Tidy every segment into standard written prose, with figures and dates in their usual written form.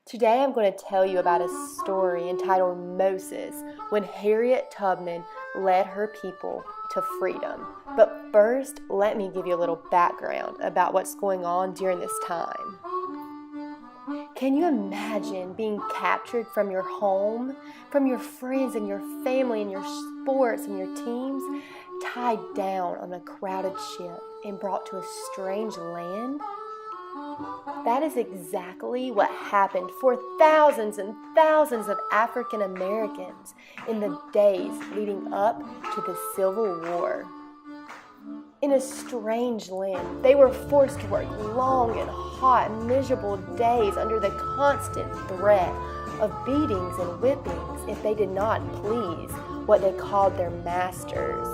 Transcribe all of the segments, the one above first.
Today I'm going to tell you about a story entitled Moses, when Harriet Tubman led her people to freedom. But first, let me give you a little background about what's going on during this time. Can you imagine being captured from your home, from your friends and your family and your sports and your teams, tied down on a crowded ship and brought to a strange land? That is exactly what happened for thousands and thousands of African Americans in the days leading up to the Civil War. In a strange land, they were forced to work long and hot, miserable days under the constant threat of beatings and whippings if they did not please what they called their masters.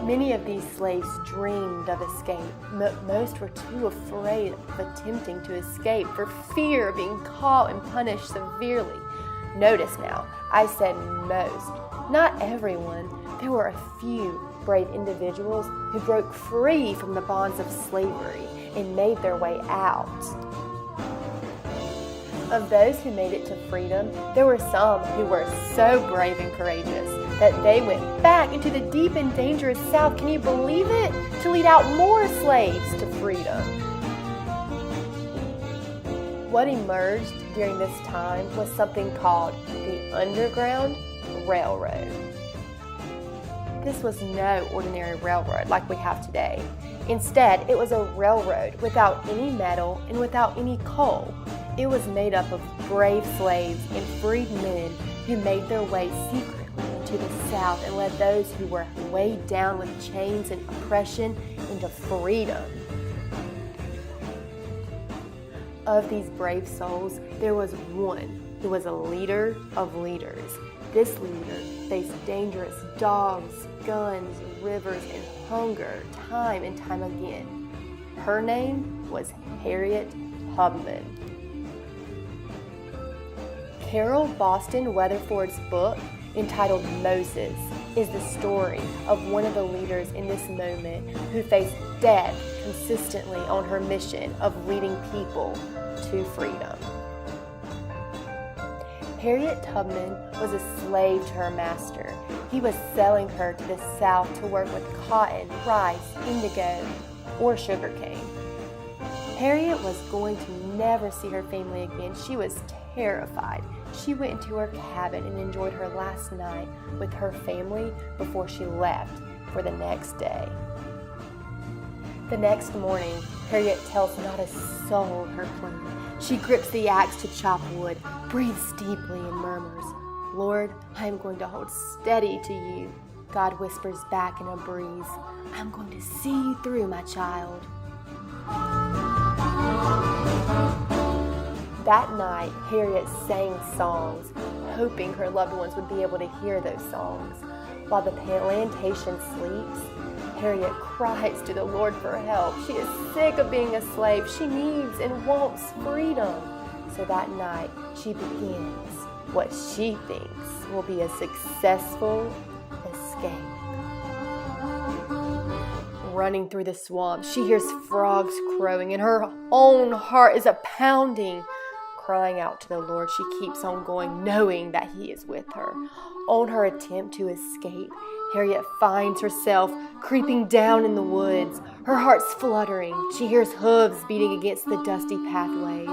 Many of these slaves dreamed of escape, but most were too afraid of attempting to escape for fear of being caught and punished severely. Notice now, I said most, not everyone. There were a few brave individuals who broke free from the bonds of slavery and made their way out. Of those who made it to freedom, there were some who were so brave and courageous that they went back into the deep and dangerous South, can you believe it? To lead out more slaves to freedom. What emerged during this time was something called the Underground Railroad. This was no ordinary railroad like we have today. Instead, it was a railroad without any metal and without any coal. It was made up of brave slaves and freed men who made their way secretly to the South and led those who were weighed down with chains and oppression into freedom. Of these brave souls, there was one who was a leader of leaders. This leader faced dangerous dogs, guns, rivers, and hunger time and time again. Her name was Harriet Tubman. Carol Boston Weatherford's book, entitled Moses, is the story of one of the leaders in this moment who faced death consistently on her mission of leading people to freedom. Harriet Tubman was a slave to her master. He was selling her to the South to work with cotton, rice, indigo, or sugarcane. Harriet was going to never see her family again. She was terrified. She went into her cabin and enjoyed her last night with her family before she left for the next day. The next morning, Harriet tells not a soul her plan. She grips the axe to chop wood, breathes deeply, and murmurs, "Lord, I am going to hold steady to you." God whispers back in a breeze, "I'm going to see you through, my child." That night, Harriet sang songs, hoping her loved ones would be able to hear those songs. While the plantation sleeps, Harriet cries to the Lord for help. She is sick of being a slave. She needs and wants freedom. So that night, she begins what she thinks will be a successful escape. Running through the swamp, she hears frogs crowing, and her own heart is a-pounding. Crying out to the Lord, she keeps on going, knowing that He is with her. On her attempt to escape, Harriet finds herself creeping down in the woods. Her heart's fluttering. She hears hooves beating against the dusty pathways.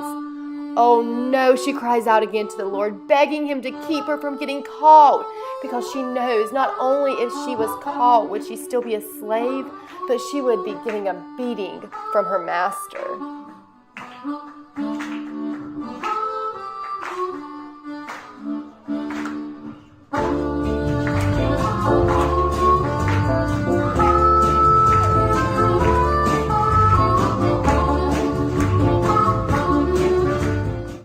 "Oh no," she cries out again to the Lord, begging Him to keep her from getting caught, because she knows not only if she was caught would she still be a slave, but she would be getting a beating from her master.